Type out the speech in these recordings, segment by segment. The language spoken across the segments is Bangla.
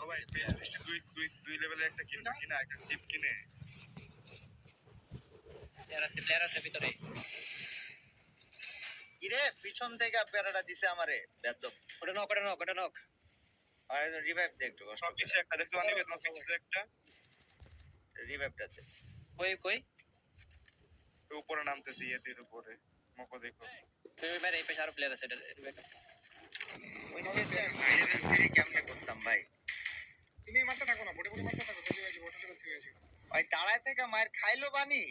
ভাই দুই লেভেলে একটা কিনবে কিনা একটা টিপ কিনে প্লেয়ার আছে ভিতরে। ইরে পিছন থেকে প্যারাটা দিছে আমারে বেদব। ওটা নক। আর রিভাইভ দে একটু কষ্ট সব কিছু একটা দেখতে পারবে তোমার কিছু একটা রিভাইভটা দে। কই উপরে নামতেছে ইয়ের উপরে মকো দেখো তুই বাইরে এই পেছার প্লেয়ার আছে এটা ওই চেষ্টা ফিরে কেমনে করতাম ভাই। তুমি মারতে থাকো না, বডি মারতে থাকো, চলে যাবে ওটা লেভেল 3 আছে। ওই দাঁড়ায় থেকে মার খাইলো বানি।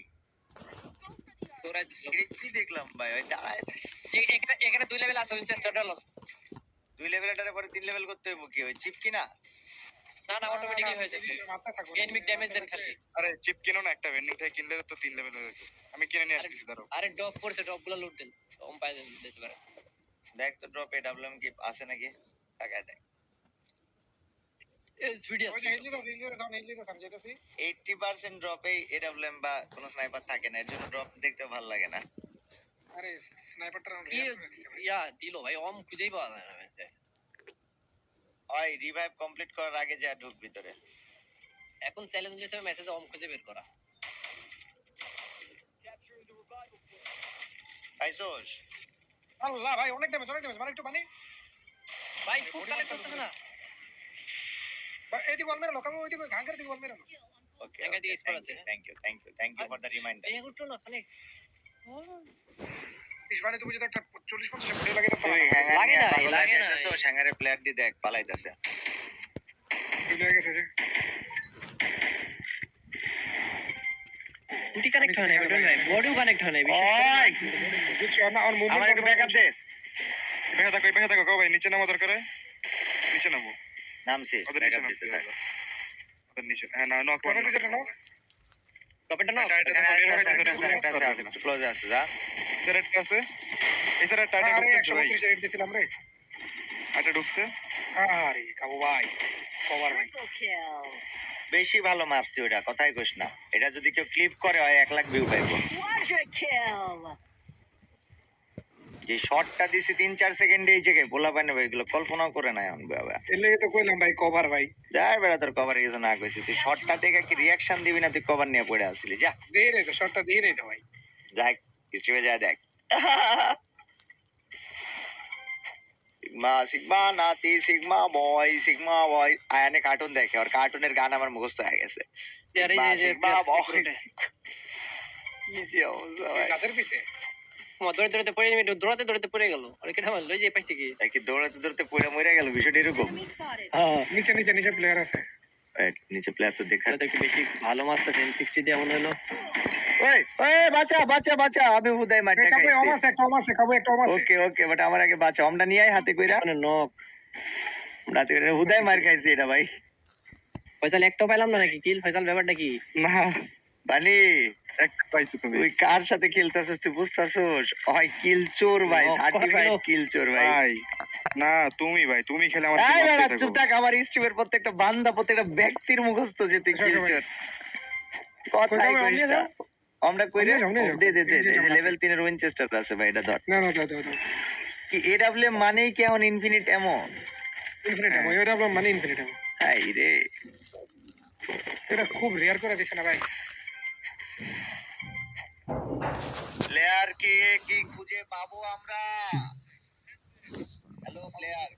তোরা দিছিল কি দেখলাম ভাই ওই দাঁড়ায় এখানে 2 লেভেল আছে উইনচেস্টার ডল 2 লেভেলটার পরে 3 লেভেল করতে হইব কি ওই চিপ কিনা? না অটোমেটিক্যালি হয়ে যাবে। মারতে থাকো, এনিমিক ড্যামেজ দেন খালি। আরে চিপ কিনো না একটা ভেন্ডিং থেকে কিনলে তো 3 লেভেল হয়ে যাবে। আমি কিনে নিয়ে আসছি দাঁড়াও। আরে ড্রপ করছে, ড্রপগুলো লুট দেন, কম পাই দিতে পারে। দেখ তো ড্রপ এডব্লিউএম কি আছে নাকি টাকা দেখ। এস ভিডিও ওই যে হেজে দাও যেতেছি। 80% ড্রপে এডব্লিউএম বা কোন স্নাইপার থাকে না, এর জন্য ড্রপ দেখতে ভালো লাগে না। আরে স্নাইপারটা রাউন্ড কি রিয়ার করে দিছে ভাই। ইয়া দিলো ভাই, ওম খুঁজেই পাওয়া যায় না ভাই। ওই রিভাইভ কমপ্লিট করার আগে যা ঢুক ভিতরে। এখন চ্যালেঞ্জ যেতে হবে মেসেজ ওম খুঁজে বের করা। আইসোস আল্লাহ ভাই অনেক ড্যামেজ মানে একটু পানি ভাই ফুট কালেক্ট করতে না। ভাই এই দিকে বল মেরে লোকাম, ওই দিকে ঘাঙ্গার দিকে বল মেরে। ওকে এখান থেকে স্পট আছে। Thank you for the reminder. যে গুটো না খানে ইসবানে তুমি যদি একটা 40-50 মিনিট লাগে তো তুই হ্যাঁ লাগে না, লাগে না। তো হ্যাঙ্গারে প্লেয়ার দি দেখ পালাইতাছে। চলে গেছে যে গুটি কানেক্ট হয় না বেটন ভাই, বডিও কানেক্ট হয় না ওই কিছু না আর মুভমেন্ট আমার একটু ব্যাকআপ দে। পেখা থাকো ভাই নিচে নামো দরকার নিচে নামো নামছি ওদের ব্যাকআপ নিচে দিতে নামতে থাক। ওদের নিচে হ্যাঁ না নক কোন কিছু না টপেটা না এখানে আরেকটা আছে একটু ক্লোজে আছে যা। সিগারেট আছে এছাড়া টাটা আরে ঢুকছে ভাই 132 রেট দিছিলাম রে। টাটা ঢুকছে আরে কাবু ভাই কভার ভাই বেশি ভালো মারছি ওটা কথাই কইস না। এটা যদি কেউ ক্লিপ করে হয় 1 লাখ ভিউ পাইবো। যে শটটা দিছি 3-4 সেকেন্ডে এই জায়গায় বলা পায় না ভাই, এগুলো কল্পনাও করে নাই আমি বাবা। এলে তো কইলাম ভাই কভার ভাই যাই বেড়া তোর কভার কিছু না কইছি, তুই শটটা দেখে কি রিঅ্যাকশন দিবি না, তুই কভার নিয়ে পড়ে আসলি যা। দিয়ে রে তো শটটা দিয়ে রে তো ভাই। দেখ স্ট্রিমে যা দেখ। সিগমা নাতি সিগমা বয় আয়ানে কার্টুন দেখে, আর কার্টুনের গান আমার মুখস্থ হয়ে গেছে। সিগমা বয় কি যে অবস্থা ভাই। গাছের পিছে দৌড়াতে পড়ে নেমে দৌড়াতে পড়ে গেল। আর কেন আমার লই যে পাইছে কি তাই কি দৌড়াতে পড়ে মরে গেল, বিষয়টা এরকম। হ্যাঁ নিচে প্লেয়ার আছে। নিচে প্লেয়ার তো দেখা তো একটু বেশি ভালো মারতেছে M60 দিয়ে এমন হলো। ওই বাঁচা আমি হুদাই মারটা কাবু খাইছি। একটা ওম আছে। ওকে বাট আমার আগে বাঁচা, আমরা নিয়ে আই হাতে কইরা মানে নক হাতে কইরা হুদাই মার খাইছি এটা ভাই। ফয়সাল একটাও পাইলাম না নাকি কিল? ফয়সাল ব্যাপারটা কি? না বানি একটা পাইছো তুমি তুই কার সাথে খেলতাছস তুই বুঝতাছস? ওই কিল চোর ভাই, সার্টিফাইড কিল চোর ভাই। ভাই না তুমি খেলে আমার এই team বেটা মারতে চুপ থাকো। থাক, আমার স্ট্রিমের প্রত্যেকটা বান্দা প্রত্যেকটা ব্যক্তির মুখস্থ যে তুই কিল চোর। কথাই কই কইস যাবে, না। আমরা কইরে অমনে যাও। দে নিচে যাও, লেভেল 3 এর উইনচেস্টার আছে ভাই, এটা ধর। না দাও কি এডব্লিউ মানেই কি এমন ইনফিনিট এমন? ইনফিনিট এমো, এটা আপনার মানে ইনফিনিট এমো। হাই রে এটা খুব রেয়ার করে দিছে না ভাই। প্লেয়ার কে কি খুঁজে পাবো আমরা? Hello player.